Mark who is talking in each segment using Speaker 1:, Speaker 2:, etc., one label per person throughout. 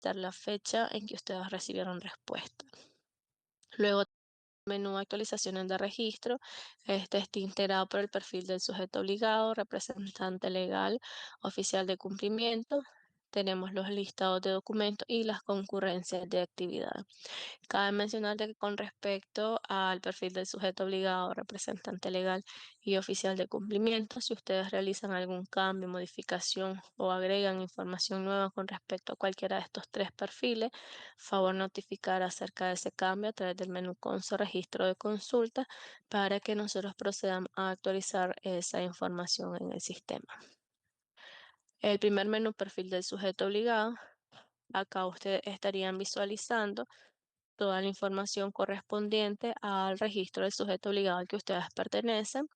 Speaker 1: dar la fecha en que ustedes recibieron respuesta. Luego, menú actualizaciones de registro. Este está integrado por el perfil del sujeto obligado, representante legal, oficial de cumplimiento. Tenemos los listados de documentos y las concurrencias de actividad. Cabe mencionar de que con respecto al perfil del sujeto obligado, representante legal y oficial de cumplimiento, si ustedes realizan algún cambio, modificación o agregan información nueva con respecto a cualquiera de estos tres perfiles, favor notificar acerca de ese cambio a través del menú Conso Registro de Consulta para que nosotros procedamos a actualizar esa información en el sistema. El primer menú, perfil del sujeto obligado. Acá ustedes estarían visualizando toda la información correspondiente al registro del sujeto obligado al que ustedes pertenecen.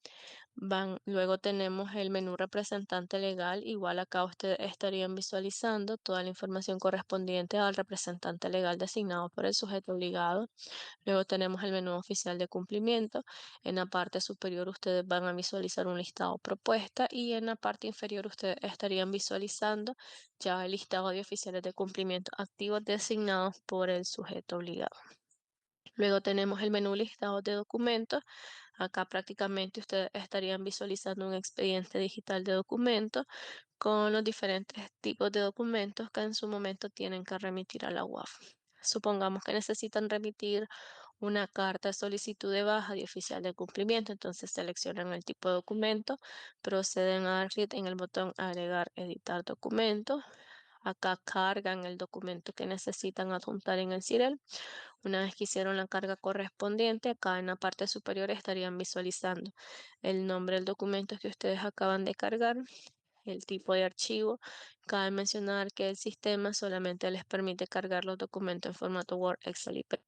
Speaker 1: Luego tenemos el menú representante legal. Igual acá ustedes estarían visualizando toda la información correspondiente al representante legal designado por el sujeto obligado. Luego tenemos el menú oficial de cumplimiento. En la parte superior ustedes van a visualizar un listado propuesta y en la parte inferior ustedes estarían visualizando ya el listado de oficiales de cumplimiento activos designados por el sujeto obligado. Luego tenemos el menú listado de documentos. Acá prácticamente ustedes estarían visualizando un expediente digital de documentos con los diferentes tipos de documentos que en su momento tienen que remitir a la UAF. Supongamos que necesitan remitir una carta de solicitud de baja de oficial de cumplimiento, entonces seleccionan el tipo de documento, proceden a dar clic en el botón agregar, editar documento. Acá cargan el documento que necesitan adjuntar en el CIREL. Una vez que hicieron la carga correspondiente, acá en la parte superior estarían visualizando el nombre del documento que ustedes acaban de cargar, el tipo de archivo. Cabe mencionar que el sistema solamente les permite cargar los documentos en formato Word, Excel y PDF.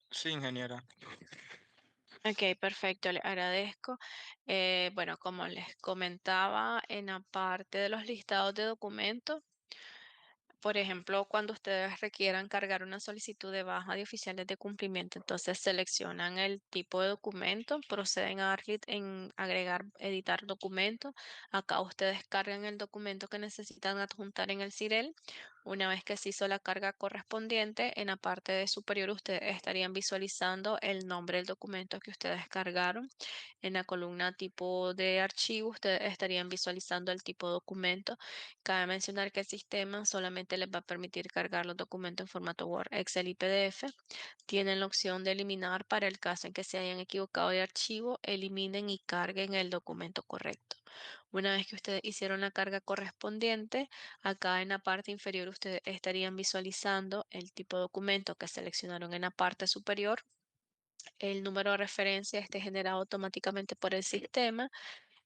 Speaker 2: Sí, ingeniera.
Speaker 1: Ok, perfecto, le agradezco. Bueno, como les comentaba, en la parte de los listados de documentos, por ejemplo, cuando ustedes requieran cargar una solicitud de baja de oficiales de cumplimiento, entonces seleccionan el tipo de documento, proceden a dar clic en agregar, editar documento. Acá ustedes cargan el documento que necesitan adjuntar en el CIREL. Una vez que se hizo la carga correspondiente, en la parte de superior ustedes estarían visualizando el nombre del documento que ustedes cargaron. En la columna tipo de archivo, ustedes estarían visualizando el tipo de documento. Cabe mencionar que el sistema solamente les va a permitir cargar los documentos en formato Word, Excel y PDF. Tienen la opción de eliminar para el caso en que se hayan equivocado de archivo, eliminen y carguen el documento correcto. Una vez que ustedes hicieron la carga correspondiente, acá en la parte inferior ustedes estarían visualizando el tipo de documento que seleccionaron en la parte superior. El número de referencia esté generado automáticamente por el sistema,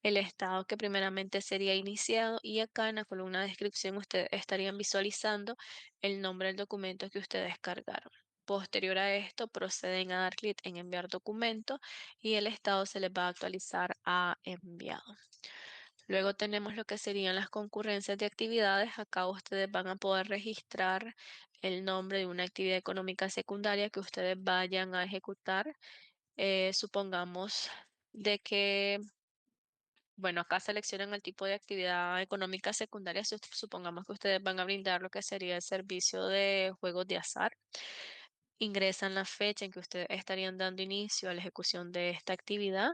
Speaker 1: el estado que primeramente sería iniciado y acá en la columna de descripción ustedes estarían visualizando el nombre del documento que ustedes cargaron. Posterior a esto, proceden a dar clic en enviar documento y el estado se les va a actualizar a enviado. Luego tenemos lo que serían las concurrencias de actividades. Acá ustedes van a poder registrar el nombre de una actividad económica secundaria que ustedes vayan a ejecutar Supongamos de que, bueno, acá seleccionan el tipo de actividad económica secundaria. Supongamos que ustedes van a brindar lo que sería el servicio de juegos de azar. Ingresan la fecha en que ustedes estarían dando inicio a la ejecución de esta actividad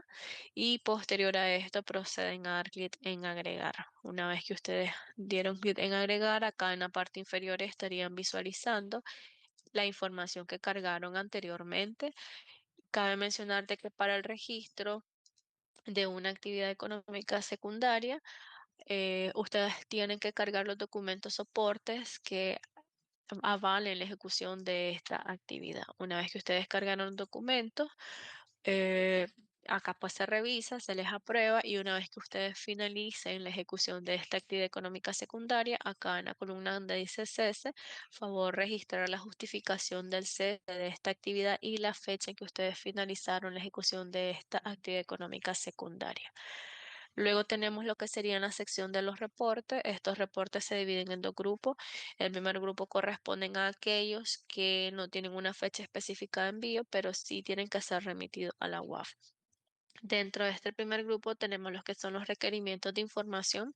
Speaker 1: y posterior a esto proceden a dar clic en agregar. Una vez que ustedes dieron clic en agregar, acá en la parte inferior estarían visualizando la información que cargaron anteriormente. Cabe mencionarte que para el registro de una actividad económica secundaria, ustedes tienen que cargar los documentos soportes que avalen la ejecución de esta actividad. Una vez que ustedes cargaron documentos, eh, acá pues se revisa, se les aprueba y una vez que ustedes finalicen la ejecución de esta actividad económica secundaria, acá en la columna donde dice cese, favor registrar la justificación del cese de esta actividad y la fecha en que ustedes finalizaron la ejecución de esta actividad económica secundaria. Luego tenemos lo que sería la sección de los reportes. Estos reportes se dividen en dos grupos. El primer grupo corresponden a aquellos que no tienen una fecha específica de envío, pero sí tienen que ser remitidos a la UAF. Dentro de este primer grupo tenemos los que son los requerimientos de información.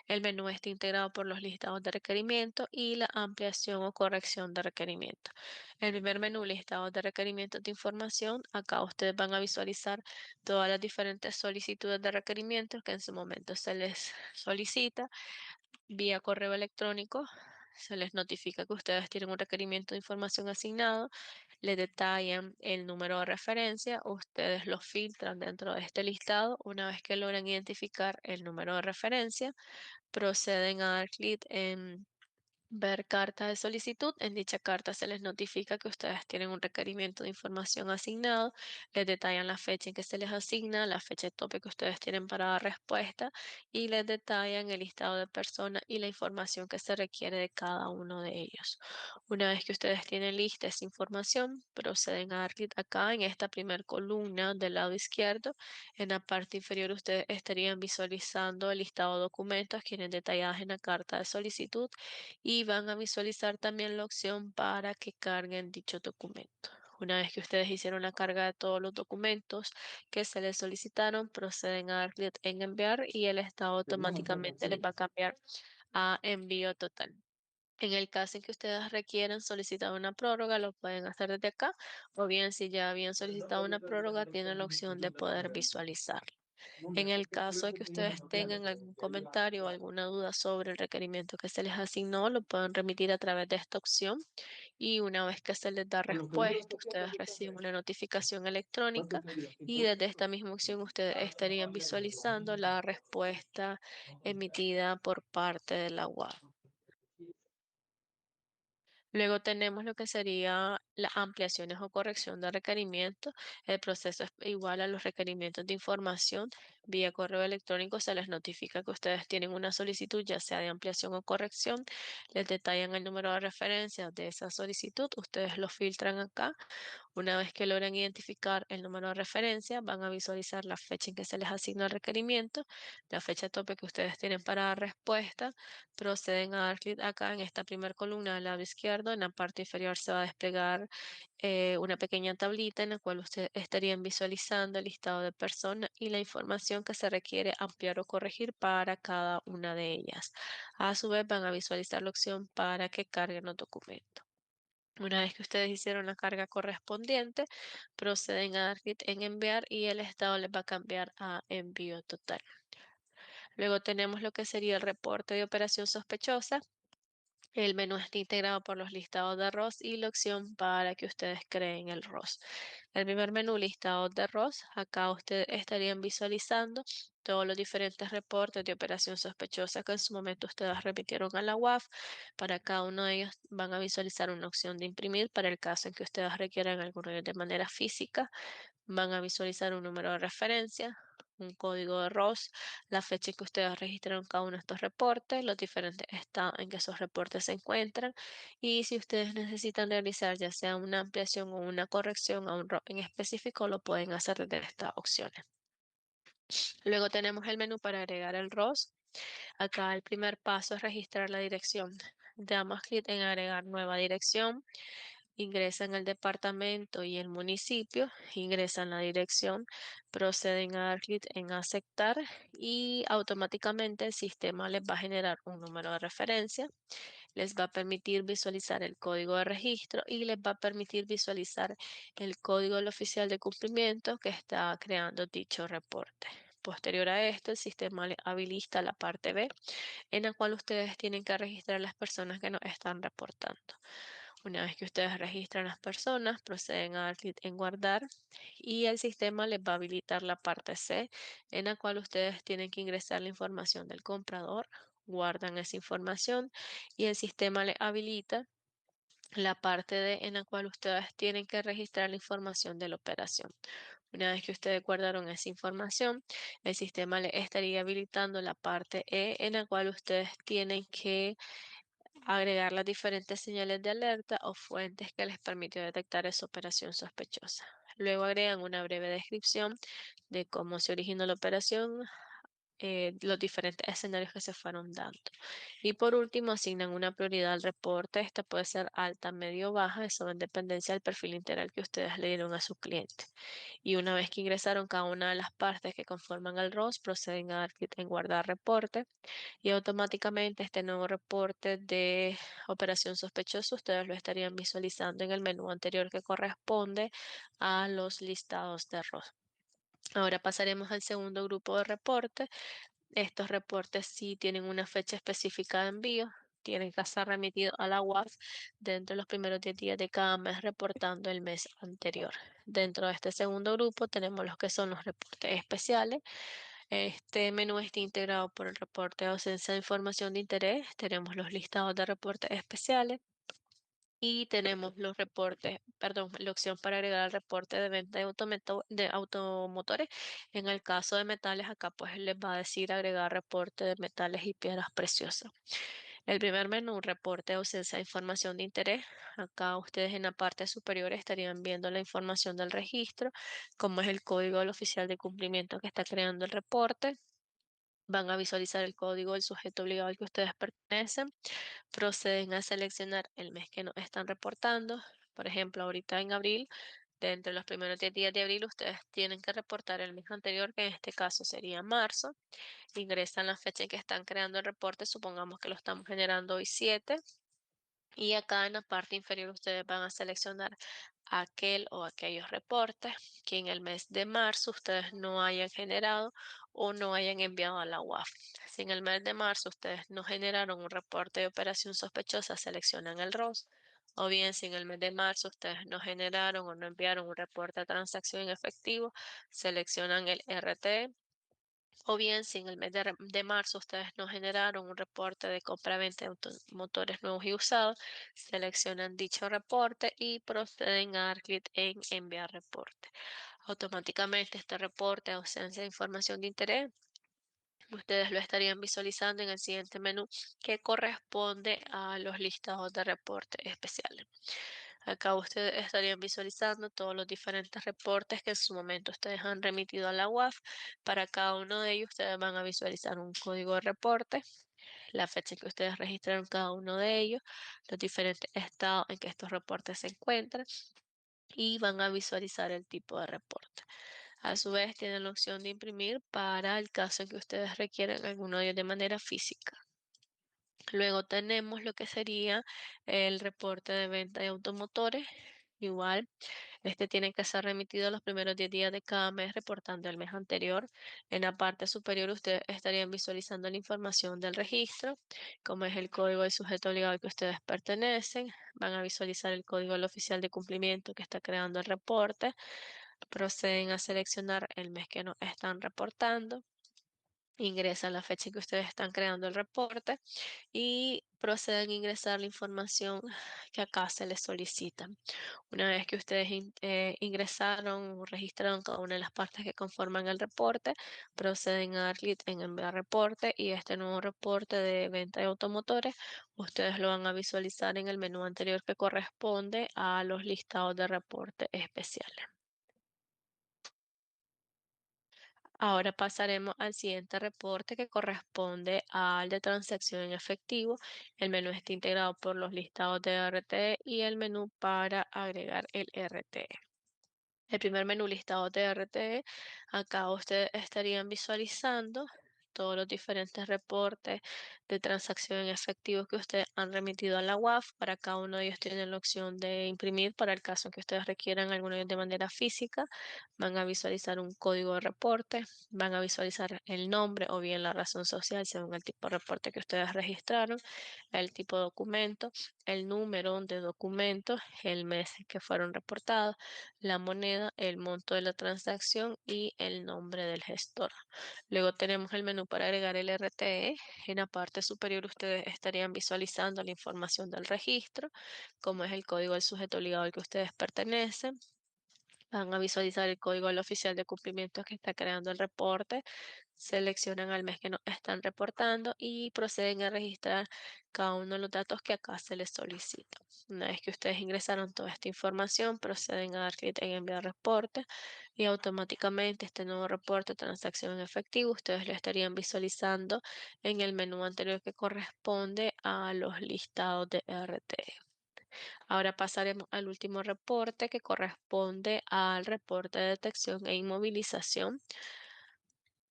Speaker 1: El menú está integrado por los listados de requerimientos y la ampliación o corrección de requerimientos. El primer menú, listados de requerimientos de información. Acá ustedes van a visualizar todas las diferentes solicitudes de requerimientos que en su momento se les solicita vía correo electrónico. Se les notifica que ustedes tienen un requerimiento de información asignado, le detallan el número de referencia, ustedes lo filtran dentro de este listado. Una vez que logran identificar el número de referencia, proceden a dar clic en ver carta de solicitud. En dicha carta se les notifica que ustedes tienen un requerimiento de información asignado, les detallan la fecha en que se les asigna, la fecha de tope que ustedes tienen para dar respuesta y les detallan el listado de personas y la información que se requiere de cada uno de ellos. Una vez que ustedes tienen lista esa información, proceden a dar clic acá en esta primera columna del lado izquierdo. En la parte inferior ustedes estarían visualizando el listado de documentos que vienen detallados en la carta de solicitud y van a visualizar también la opción para que carguen dicho documento. Una vez que ustedes hicieron la carga de todos los documentos que se les solicitaron, proceden a dar clic en enviar y el estado automáticamente les va a cambiar a envío total. En el caso en que ustedes requieran solicitar una prórroga, lo pueden hacer desde acá, o bien si ya habían solicitado una prórroga, tienen la opción de poder visualizar. En el caso de que ustedes tengan algún comentario o alguna duda sobre el requerimiento que se les asignó, lo pueden remitir a través de esta opción y una vez que se les da respuesta, ustedes reciben una notificación electrónica y desde esta misma opción ustedes estarían visualizando la respuesta emitida por parte de la UAF. Luego tenemos lo que sería las ampliaciones o corrección de requerimientos. El proceso es igual a los requerimientos de información. Vía correo electrónico se les notifica que ustedes tienen una solicitud, ya sea de ampliación o corrección. Les detallan el número de referencia de esa solicitud. Ustedes lo filtran acá. Una vez que logran identificar el número de referencia, van a visualizar la fecha en que se les asigna el requerimiento, la fecha tope que ustedes tienen para dar respuesta. Proceden a dar clic acá en esta primera columna del lado izquierdo. En la parte inferior se va a desplegar una pequeña tablita en la cual ustedes estarían visualizando el listado de personas y la información que se requiere ampliar o corregir para cada una de ellas. A su vez van a visualizar la opción para que carguen los documentos. Una vez que ustedes hicieron la carga correspondiente, proceden a dar clic en enviar y el estado les va a cambiar a envío total. Luego tenemos lo que sería el reporte de operación sospechosa. El menú está integrado por los listados de arroz y la opción para que ustedes creen el ROS. El primer menú, listado de ROS, acá ustedes estarían visualizando todos los diferentes reportes de operación sospechosa que en su momento ustedes remitieron a la UAF. Para cada uno de ellos van a visualizar una opción de imprimir para el caso en que ustedes requieran alguno de ellos de manera física. Van a visualizar un número de referencia, un código de ROS, la fecha en que ustedes registraron cada uno de estos reportes, los diferentes estados en que esos reportes se encuentran y si ustedes necesitan realizar ya sea una ampliación o una corrección a un ROP en específico, lo pueden hacer desde estas opciones. Luego tenemos el menú para agregar el ROS. Acá el primer paso es registrar la dirección. Damos clic en agregar nueva dirección. ingresan el departamento y el municipio, ingresan la dirección, proceden a dar clic en aceptar y automáticamente el sistema les va a generar un número de referencia, les va a permitir visualizar el código de registro y les va a permitir visualizar el código del oficial de cumplimiento que está creando dicho reporte. Posterior a esto, el sistema les habilita la parte B, en la cual ustedes tienen que registrar las personas que nos están reportando. Una vez que ustedes registran las personas, proceden a dar clic en guardar y el sistema les va a habilitar la parte C, en la cual ustedes tienen que ingresar la información del comprador, guardan esa información y el sistema les habilita la parte D, en la cual ustedes tienen que registrar la información de la operación. Una vez que ustedes guardaron esa información, el sistema le estaría habilitando la parte E, en la cual ustedes tienen que agregar las diferentes señales de alerta o fuentes que les permitió detectar esa operación sospechosa. Luego agregan una breve descripción de cómo se originó la operación, los diferentes escenarios que se fueron dando. Y por último, asignan una prioridad al reporte. Esta puede ser alta, medio o baja, eso en dependencia del perfil integral que ustedes le dieron a su cliente. Y una vez que ingresaron cada una de las partes que conforman el ROS, proceden a dar clic en guardar reporte y automáticamente este nuevo reporte de operación sospechosa ustedes lo estarían visualizando en el menú anterior que corresponde a los listados de ROS. Ahora pasaremos al segundo grupo de reportes. Estos reportes sí tienen una fecha específica de envío. Tienen que ser remitidos a la UAF dentro de los primeros 10 días de cada mes, reportando el mes anterior. Dentro de este segundo grupo tenemos los que son los reportes especiales. Este menú está integrado por el reporte de ausencia de información de interés. Tenemos los listados de reportes especiales y tenemos los reportes, perdón, la opción para agregar el reporte de venta de automotores. En el caso de metales, acá pues les va a decir agregar reporte de metales y piedras preciosas. El primer menú, reporte de ausencia de información de interés. Acá ustedes en la parte superior estarían viendo la información del registro, como es el código del oficial de cumplimiento que está creando el reporte. Van a visualizar el código del sujeto obligado al que ustedes pertenecen. Proceden a seleccionar el mes que nos están reportando. Por ejemplo, ahorita en abril, de entre los primeros 10 días de abril, ustedes tienen que reportar el mes anterior, que en este caso sería marzo. Ingresan la fecha en que están creando el reporte, supongamos que lo estamos generando hoy 7. Y acá en la parte inferior ustedes van a seleccionar aquel o aquellos reportes que en el mes de marzo ustedes no hayan generado o no hayan enviado a la UAF. Si en el mes de marzo ustedes no generaron un reporte de operación sospechosa, seleccionan el ROS. O bien, si en el mes de marzo ustedes no generaron o no enviaron un reporte de transacción en efectivo, seleccionan el RT. O bien, si en el mes de marzo ustedes no generaron un reporte de compra-venta de automotores nuevos y usados, seleccionan dicho reporte y proceden a dar clic en enviar reporte. Automáticamente este reporte, ausencia de información de interés, ustedes lo estarían visualizando en el siguiente menú que corresponde a los listados de reportes especiales. Acá ustedes estarían visualizando todos los diferentes reportes que en su momento ustedes han remitido a la UAF. Para cada uno de ellos ustedes van a visualizar un código de reporte, la fecha en que ustedes registraron cada uno de ellos, los diferentes estados en que estos reportes se encuentran y van a visualizar el tipo de reporte. A su vez tienen la opción de imprimir para el caso en que ustedes requieran alguno de ellos de manera física. Luego tenemos lo que sería el reporte de venta de automotores. Igual, este tiene que ser remitido los primeros 10 días de cada mes, reportando el mes anterior. En la parte superior, ustedes estarían visualizando la información del registro, como es el código del sujeto obligado al que ustedes pertenecen. Van a visualizar el código del oficial de cumplimiento que está creando el reporte. Proceden a seleccionar el mes que nos están reportando. Ingresan la fecha en que ustedes están creando el reporte y proceden a ingresar la información que acá se les solicita. Una vez que ustedes ingresaron o registraron cada una de las partes que conforman el reporte, proceden a dar clic en enviar reporte y este nuevo reporte de venta de automotores, ustedes lo van a visualizar en el menú anterior que corresponde a los listados de reporte especiales. Ahora pasaremos al siguiente reporte que corresponde al de transacción en efectivo. El menú está integrado por los listados de RTE y el menú para agregar el RTE. El primer menú listado de RTE, acá ustedes estarían visualizando todos los diferentes reportes de transacción en efectivo que ustedes han remitido a la UAF. Para cada uno de ellos tienen la opción de imprimir para el caso en que ustedes requieran alguno de ellos de manera física. Van a visualizar un código de reporte, van a visualizar el nombre o bien la razón social según el tipo de reporte que ustedes registraron, el tipo de documento, el número de documento, el mes que fueron reportados, la moneda, el monto de la transacción y el nombre del gestor. Luego tenemos el menú para agregar el RTE. En la parte superior ustedes estarían visualizando la información del registro, como es el código del sujeto obligado al que ustedes pertenecen. Van a visualizar el código del oficial de cumplimiento que está creando el reporte, seleccionan al mes que nos están reportando y proceden a registrar cada uno de los datos que acá se les solicita. Una vez que ustedes ingresaron toda esta información, proceden a dar clic en enviar reporte y automáticamente este nuevo reporte de transacción en efectivo ustedes lo estarían visualizando en el menú anterior que corresponde a los listados de RT. Ahora pasaremos al último reporte que corresponde al reporte de detección e inmovilización.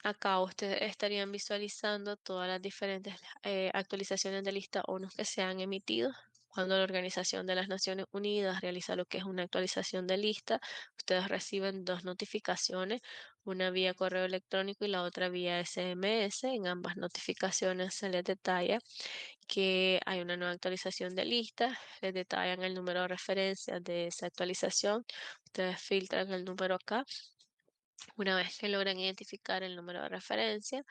Speaker 1: Acá ustedes estarían visualizando todas las diferentes actualizaciones de lista ONU que se han emitido. Cuando la Organización de las Naciones Unidas realiza lo que es una actualización de lista, ustedes reciben dos notificaciones, una vía correo electrónico y la otra vía SMS. En ambas notificaciones se les detalla que hay una nueva actualización de lista, les detallan el número de referencia de esa actualización. Ustedes filtran el número acá. Una vez que logran identificar el número de referencia,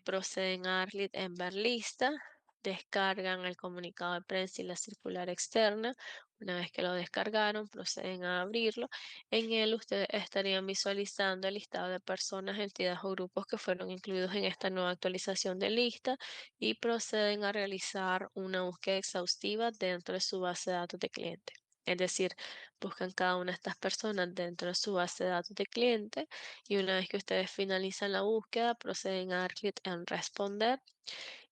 Speaker 1: proceden a dar clic en ver lista, descargan el comunicado de prensa y la circular externa. Una vez que lo descargaron, proceden a abrirlo. En él ustedes estarían visualizando el listado de personas, entidades o grupos que fueron incluidos en esta nueva actualización de lista y proceden a realizar una búsqueda exhaustiva dentro de su base de datos de cliente. Es decir, buscan cada una de estas personas dentro de su base de datos de cliente y una vez que ustedes finalizan la búsqueda, proceden a dar clic en responder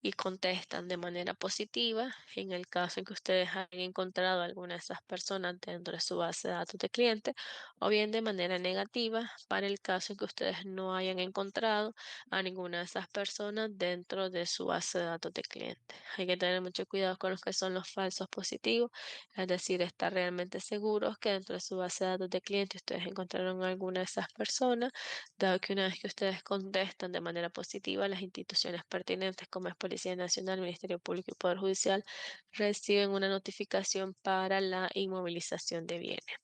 Speaker 1: y contestan de manera positiva. En el caso en que ustedes hayan encontrado alguna de esas personas dentro de su base de datos de cliente, o bien de manera negativa para el caso en que ustedes no hayan encontrado a ninguna de esas personas dentro de su base de datos de cliente. Hay que tener mucho cuidado con los que son los falsos positivos, es decir, estar realmente seguros que dentro de su base de datos de cliente ustedes encontraron a alguna de esas personas, dado que una vez que ustedes contestan de manera positiva, las instituciones pertinentes como es Policía Nacional, Ministerio Público y Poder Judicial reciben una notificación para la inmovilización de bienes.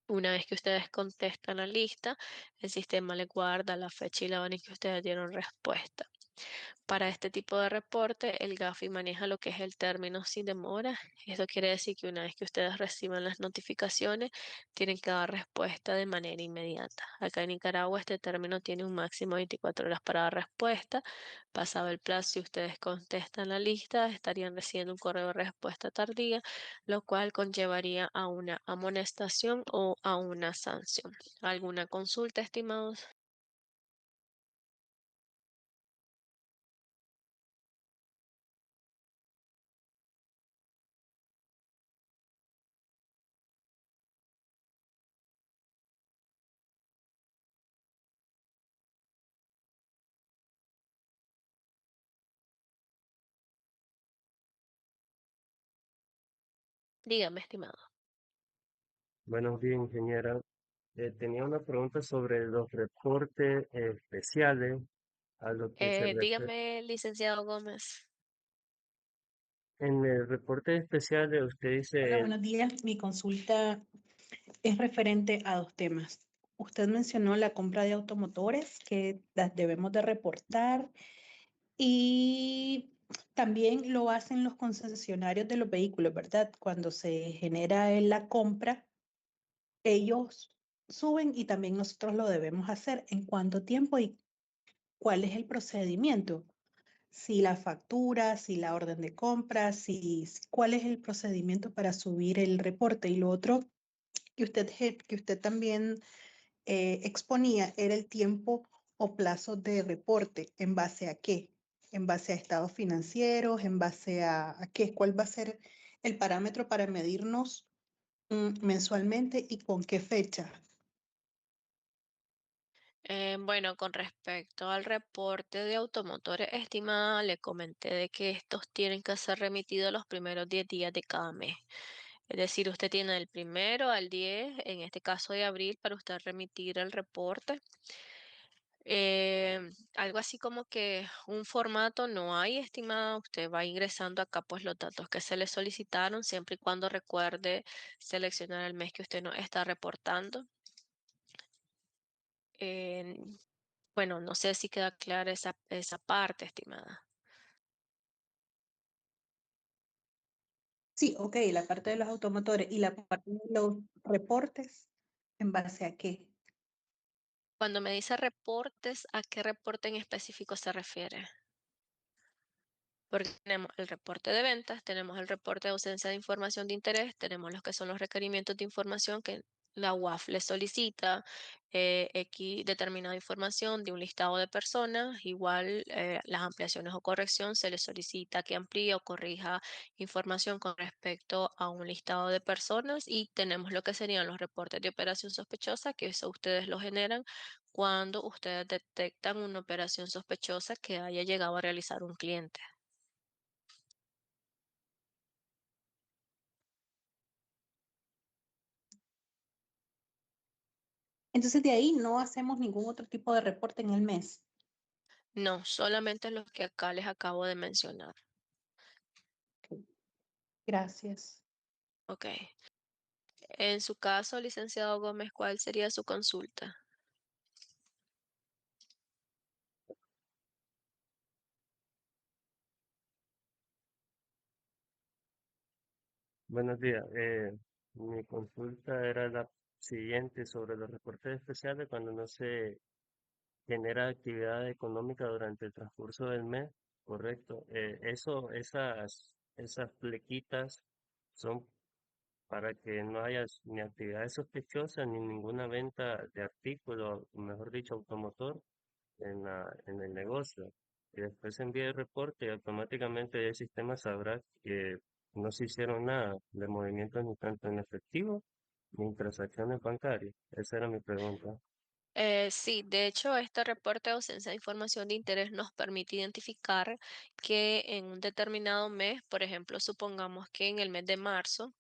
Speaker 1: Una vez que ustedes contestan la lista, el sistema les guarda la fecha y la hora en que ustedes dieron respuesta. Para este tipo de reporte, el GAFI maneja lo que es el término sin demora. Esto quiere decir que una vez que ustedes reciban las notificaciones, tienen que dar respuesta de manera inmediata. Acá en Nicaragua este término tiene un máximo de 24 horas para dar respuesta. Pasado el plazo, si ustedes contestan la lista, estarían recibiendo un correo de respuesta tardía, lo cual conllevaría a una amonestación o a una sanción. ¿Alguna consulta, estimados? Dígame, estimado.
Speaker 3: Buenos días, ingeniera. Tenía una pregunta sobre los reportes especiales a lo que se refiere.
Speaker 1: Dígame, licenciado Gómez.
Speaker 3: En el reporte especial usted
Speaker 4: Hola,
Speaker 3: dice,
Speaker 4: buenos días. Mi consulta es referente a dos temas. Usted mencionó la compra de automotores que las debemos de reportar y también lo hacen los concesionarios de los vehículos, ¿verdad? Cuando se genera la compra, ellos suben y también nosotros lo debemos hacer. ¿En cuánto tiempo y cuál es el procedimiento? Si la factura, si la orden de compra, cuál es el procedimiento para subir el reporte. Y lo otro que usted también exponía era el tiempo o plazos de reporte. ¿En base a qué? ¿En base a estados financieros? ¿En base a qué? ¿Cuál va a ser el parámetro para medirnos mensualmente y con qué fecha?
Speaker 1: Bueno, con respecto al reporte de automotores, estimada, le comenté de que estos tienen que ser remitidos los primeros 10 días de cada mes. Es decir, usted tiene del primero al 10, en este caso de abril, para usted remitir el reporte. Algo así como que un formato no hay, estimada. Usted va ingresando acá pues los datos que se le solicitaron, siempre y cuando recuerde seleccionar el mes que usted no está reportando. Eh, bueno, no sé si queda clara esa parte, estimada.
Speaker 4: Sí, ok, la parte de los automotores y la parte de los reportes, ¿en base a qué?
Speaker 1: Cuando me dice reportes, ¿a qué reporte en específico se refiere? Porque tenemos el reporte de ventas, tenemos el reporte de ausencia de información de interés, tenemos los que son los requerimientos de información que la UAF le solicita, X determinada información de un listado de personas, igual las ampliaciones o corrección se le solicita que amplíe o corrija información con respecto a un listado de personas y tenemos lo que serían los reportes de operación sospechosa, que eso ustedes lo generan cuando ustedes detectan una operación sospechosa que haya llegado a realizar un cliente.
Speaker 4: Entonces de ahí no hacemos ningún otro tipo de reporte en el mes.
Speaker 1: No, solamente los que acá les acabo de mencionar.
Speaker 4: Ok, gracias.
Speaker 1: Ok. En su caso, licenciado Gómez, ¿cuál sería su consulta?
Speaker 3: Buenos días. Mi consulta era la siguiente sobre los reportes especiales cuando no se genera actividad económica durante el transcurso del mes, correcto. Esas flequitas son para que no haya ni actividades sospechosas ni ninguna venta de artículos, mejor dicho, automotor en el negocio. Y después se envía el reporte y automáticamente el sistema sabrá que no se hicieron nada de movimientos ni tanto en efectivo ni en transacciones bancarias. Esa era mi pregunta.
Speaker 1: Sí, de hecho, este reporte de ausencia de información de interés nos permite identificar que en un determinado mes, por ejemplo, supongamos que en el mes de marzo,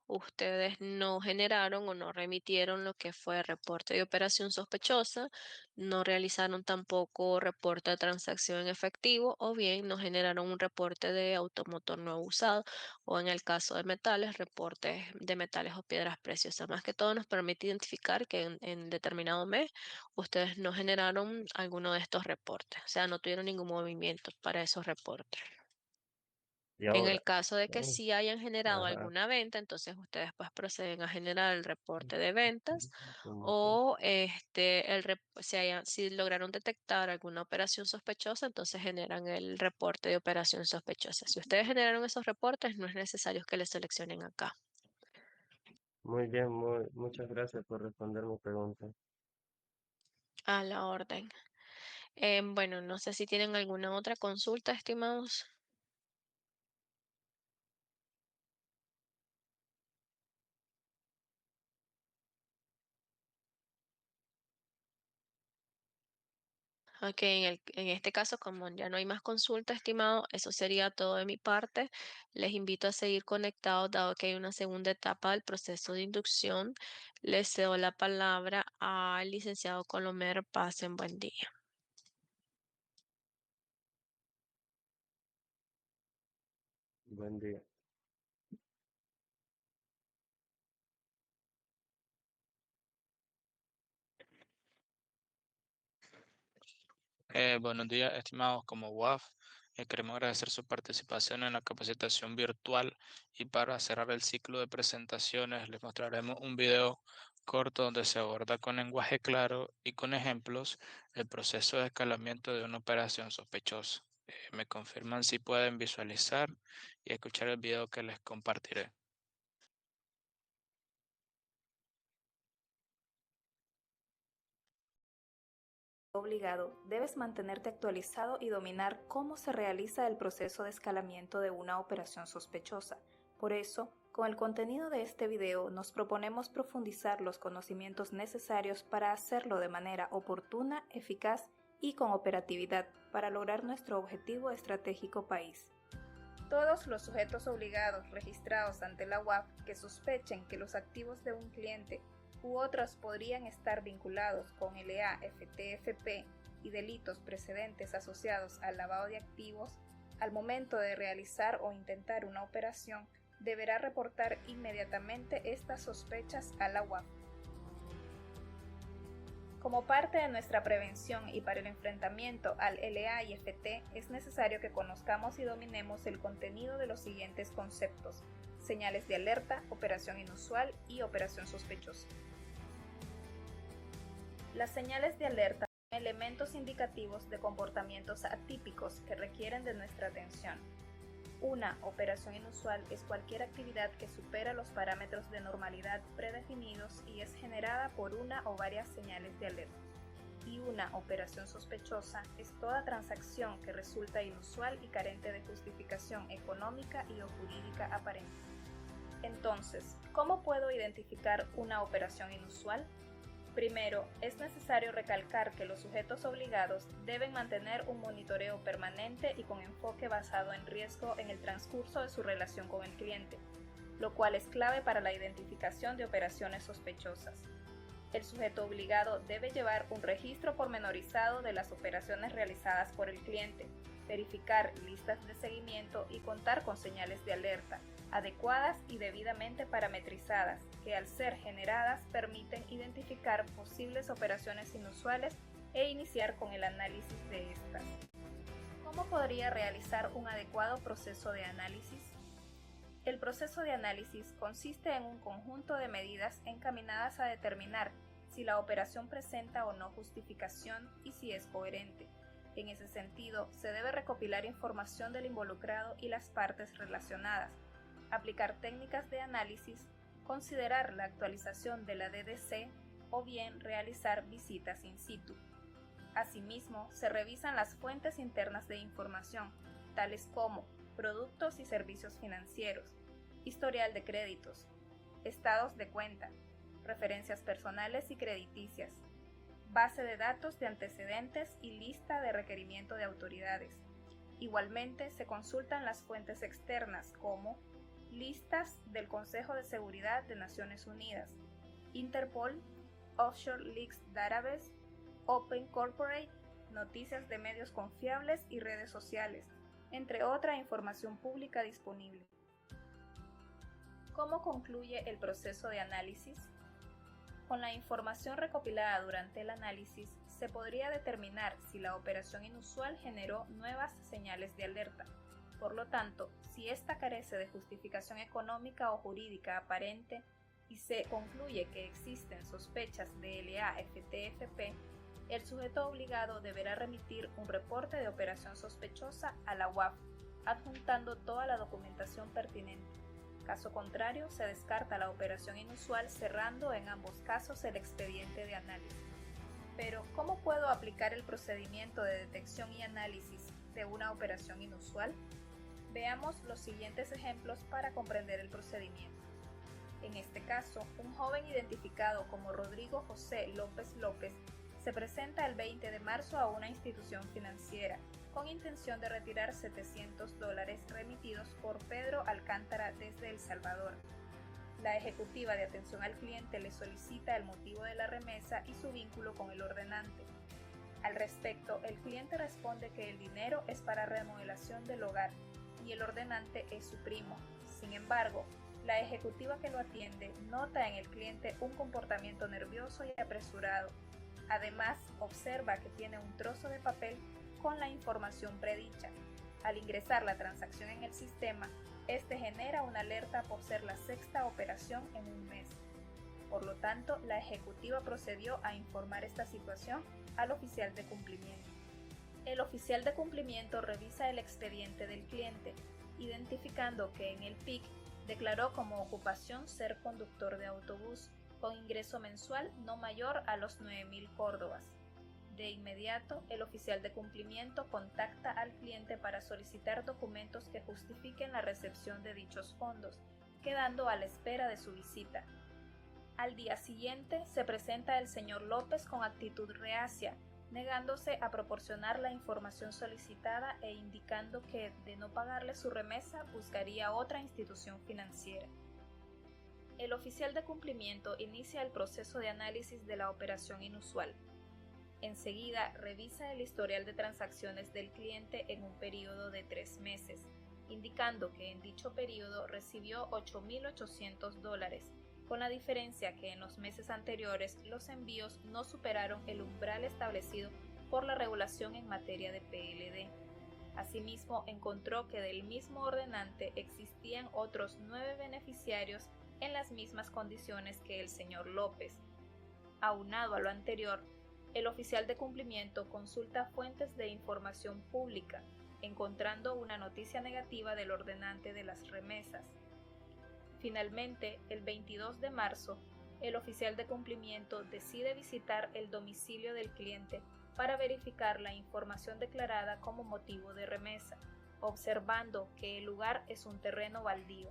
Speaker 1: ustedes no generaron o no remitieron lo que fue reporte de operación sospechosa, no realizaron tampoco reporte de transacción en efectivo o bien no generaron un reporte de automotor nuevo usado o en el caso de metales, reportes de metales o piedras preciosas. Más que todo nos permite identificar que en determinado mes ustedes no generaron alguno de estos reportes, o sea, no tuvieron ningún movimiento para esos reportes.
Speaker 3: Y
Speaker 1: En
Speaker 3: ahora,
Speaker 1: el caso de que
Speaker 3: oh,
Speaker 1: sí hayan generado
Speaker 3: ajá,
Speaker 1: alguna venta, entonces ustedes pues proceden a generar el reporte de ventas
Speaker 3: como que,
Speaker 1: o si lograron detectar alguna operación sospechosa, entonces generan el reporte de operación sospechosa. Si ustedes generaron esos reportes, no es necesario que les seleccionen acá.
Speaker 3: muy bien, muchas gracias por responder mi pregunta.
Speaker 1: A la orden. Bueno, no sé si tienen alguna otra consulta, estimados. Ok, en este caso, como ya no hay más consulta, estimado, eso sería todo de mi parte. Les invito a seguir conectados, dado que hay una segunda etapa del proceso de inducción. Les cedo la palabra al licenciado Colomer. Pasen buen día.
Speaker 3: Buen día.
Speaker 2: Buenos días, estimados como WAF. Queremos agradecer su participación en la capacitación virtual y para cerrar el ciclo de presentaciones les mostraremos un video corto donde se aborda con lenguaje claro y con ejemplos el proceso de escalamiento de una operación sospechosa. Me confirman si pueden visualizar y escuchar el video que les compartiré.
Speaker 5: obligado, debes mantenerte actualizado y dominar cómo se realiza el proceso de escalamiento de una operación sospechosa. Por eso, con el contenido de este video nos proponemos profundizar los conocimientos necesarios para hacerlo de manera oportuna, eficaz y con operatividad para lograr nuestro objetivo estratégico país. Todos los sujetos obligados registrados ante la UAF que sospechen que los activos de un cliente u otros podrían estar vinculados con LEA, FTFP y delitos precedentes asociados al lavado de activos, al momento de realizar o intentar una operación, deberá reportar inmediatamente estas sospechas a la UAF. Como parte de nuestra prevención y para el enfrentamiento al LEA y FT, es necesario que conozcamos y dominemos el contenido de los siguientes conceptos: señales de alerta, operación inusual y operación sospechosa. Las señales de alerta son elementos indicativos de comportamientos atípicos que requieren de nuestra atención. Una operación inusual es cualquier actividad que supera los parámetros de normalidad predefinidos y es generada por una o varias señales de alerta. Y una operación sospechosa es toda transacción que resulta inusual y carente de justificación económica y o jurídica aparente. Entonces, ¿cómo puedo identificar una operación inusual? Primero, es necesario recalcar que los sujetos obligados deben mantener un monitoreo permanente y con enfoque basado en riesgo en el transcurso de su relación con el cliente, lo cual es clave para la identificación de operaciones sospechosas. El sujeto obligado debe llevar un registro pormenorizado de las operaciones realizadas por el cliente, verificar listas de seguimiento y contar con señales de alerta, adecuadas y debidamente parametrizadas, que al ser generadas permiten identificar posibles operaciones inusuales e iniciar con el análisis de estas. ¿Cómo podría realizar un adecuado proceso de análisis? El proceso de análisis consiste en un conjunto de medidas encaminadas a determinar si la operación presenta o no justificación y si es coherente. En ese sentido, se debe recopilar información del involucrado y las partes relacionadas, aplicar técnicas de análisis, considerar la actualización de la DDC o bien realizar visitas in situ. Asimismo, se revisan las fuentes internas de información, tales como productos y servicios financieros, historial de créditos, estados de cuenta, referencias personales y crediticias, base de datos de antecedentes y lista de requerimiento de autoridades. Igualmente, se consultan las fuentes externas como listas del Consejo de Seguridad de Naciones Unidas, Interpol, Offshore Leaks Database, Open Corporate, noticias de medios confiables y redes sociales, entre otra información pública disponible. ¿Cómo concluye el proceso de análisis? Con la información recopilada durante el análisis, se podría determinar si la operación inusual generó nuevas señales de alerta. Por lo tanto, si ésta carece de justificación económica o jurídica aparente y se concluye que existen sospechas de LEA, FTFP, el sujeto obligado deberá remitir un reporte de operación sospechosa a la UAF, adjuntando toda la documentación pertinente. Caso contrario, se descarta la operación inusual cerrando en ambos casos el expediente de análisis. Pero, ¿cómo puedo aplicar el procedimiento de detección y análisis de una operación inusual? Veamos los siguientes ejemplos para comprender el procedimiento. En este caso, un joven identificado como Rodrigo José López López se presenta el 20 de marzo a una institución financiera con intención de retirar $700 remitidos por Pedro Alcántara desde El Salvador. La ejecutiva de atención al cliente le solicita el motivo de la remesa y su vínculo con el ordenante. Al respecto, el cliente responde que el dinero es para remodelación del hogar y el ordenante es su primo. Sin embargo, la ejecutiva que lo atiende nota en el cliente un comportamiento nervioso y apresurado. Además, observa que tiene un trozo de papel con la información predicha. Al ingresar la transacción en el sistema, este genera una alerta por ser la sexta operación en un mes. Por lo tanto, la ejecutiva procedió a informar esta situación al oficial de cumplimiento. El oficial de cumplimiento revisa el expediente del cliente, identificando que en el PIC declaró como ocupación ser conductor de autobús, con ingreso mensual no mayor a los 9.000 córdobas. De inmediato, el oficial de cumplimiento contacta al cliente para solicitar documentos que justifiquen la recepción de dichos fondos, quedando a la espera de su visita. Al día siguiente, se presenta el señor López con actitud reacia, negándose a proporcionar la información solicitada e indicando que, de no pagarle su remesa, buscaría otra institución financiera. El oficial de cumplimiento inicia el proceso de análisis de la operación inusual. Enseguida, revisa el historial de transacciones del cliente en un periodo de 3 meses, indicando que en dicho periodo recibió $8.800, con la diferencia que en los meses anteriores los envíos no superaron el umbral establecido por la regulación en materia de PLD. Asimismo, encontró que del mismo ordenante existían otros 9 beneficiarios en las mismas condiciones que el señor López. Aunado a lo anterior, el oficial de cumplimiento consulta fuentes de información pública, encontrando una noticia negativa del ordenante de las remesas. Finalmente, el 22 de marzo, el oficial de cumplimiento decide visitar el domicilio del cliente para verificar la información declarada como motivo de remesa, observando que el lugar es un terreno baldío.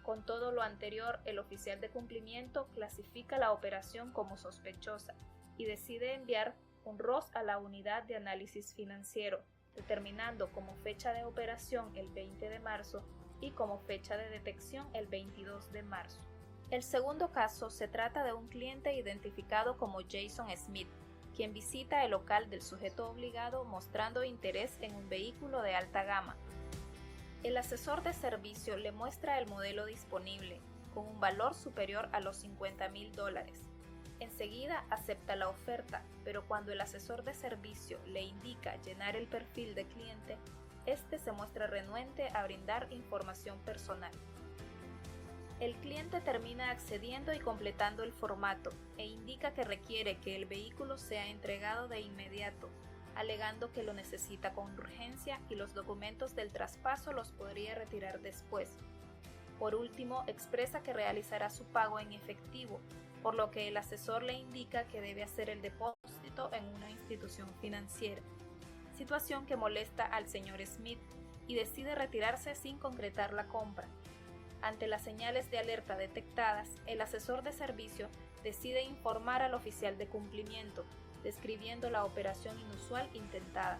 Speaker 5: Con todo lo anterior, el oficial de cumplimiento clasifica la operación como sospechosa y decide enviar un ROS a la unidad de análisis financiero, determinando como fecha de operación el 20 de marzo y como fecha de detección el 22 de marzo. El segundo caso se trata de un cliente identificado como Jason Smith, quien visita el local del sujeto obligado mostrando interés en un vehículo de alta gama. El asesor de servicio le muestra el modelo disponible, con un valor superior a los $50.000. Enseguida acepta la oferta, pero cuando el asesor de servicio le indica llenar el perfil de cliente, este se muestra renuente a brindar información personal. El cliente termina accediendo y completando el formato e indica que requiere que el vehículo sea entregado de inmediato, alegando que lo necesita con urgencia y los documentos del traspaso los podría retirar después. Por último, expresa que realizará su pago en efectivo, por lo que el asesor le indica que debe hacer el depósito en una institución financiera, situación que molesta al señor Smith y decide retirarse sin concretar la compra. Ante las señales de alerta detectadas, el asesor de servicio decide informar al oficial de cumplimiento, describiendo la operación inusual intentada.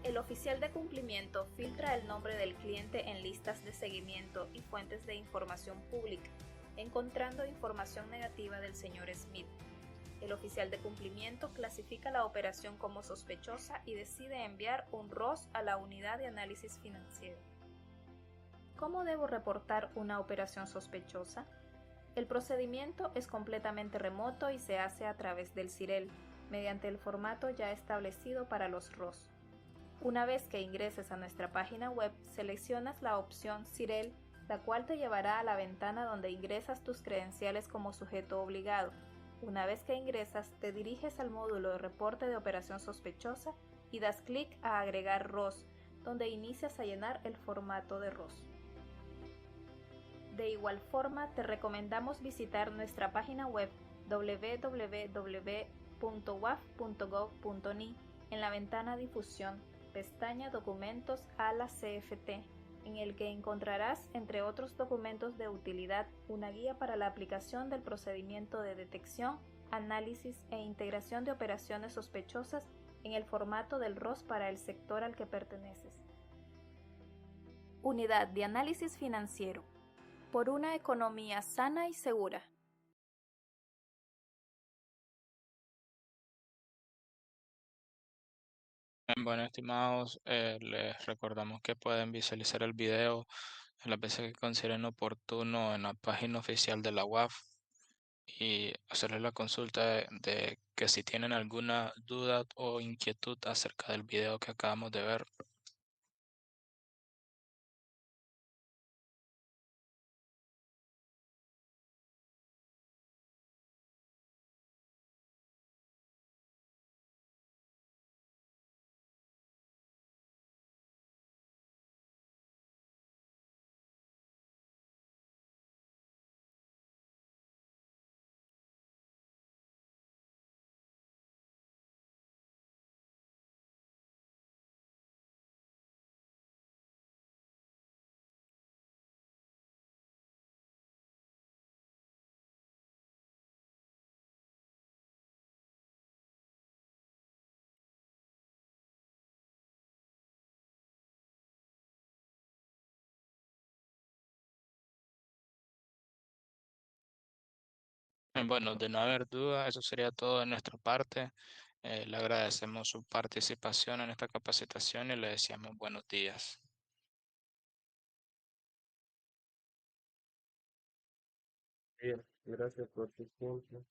Speaker 5: El oficial de cumplimiento filtra el nombre del cliente en listas de seguimiento y fuentes de información pública, encontrando información negativa del señor Smith. El oficial de cumplimiento clasifica la operación como sospechosa y decide enviar un ROS a la unidad de análisis financiero. ¿Cómo debo reportar una operación sospechosa? El procedimiento es completamente remoto y se hace a través del CIREL, mediante el formato ya establecido para los ROS. Una vez que ingreses a nuestra página web, seleccionas la opción CIREL, la cual te llevará a la ventana donde ingresas tus credenciales como sujeto obligado. Una vez que ingresas, te diriges al módulo de reporte de operación sospechosa y das clic a agregar ROS, donde inicias a llenar el formato de ROS. De igual forma, te recomendamos visitar nuestra página web www.waf.gov.ni en la ventana Difusión, pestaña Documentos a la CFT, en el que encontrarás, entre otros documentos de utilidad, una guía para la aplicación del procedimiento de detección, análisis e integración de operaciones sospechosas en el formato del ROS para el sector al que perteneces. Unidad de Análisis Financiero. Por una economía sana y segura.
Speaker 2: Bueno, estimados, les recordamos que pueden visualizar el video en las veces que consideren oportuno en la página oficial de la UAF y hacerles la consulta de que si tienen alguna duda o inquietud acerca del video que acabamos de ver, Bueno, de no haber duda, eso sería todo de nuestra parte. Le agradecemos su participación en esta capacitación y le deseamos buenos días.
Speaker 3: Bien, gracias por tu tiempo.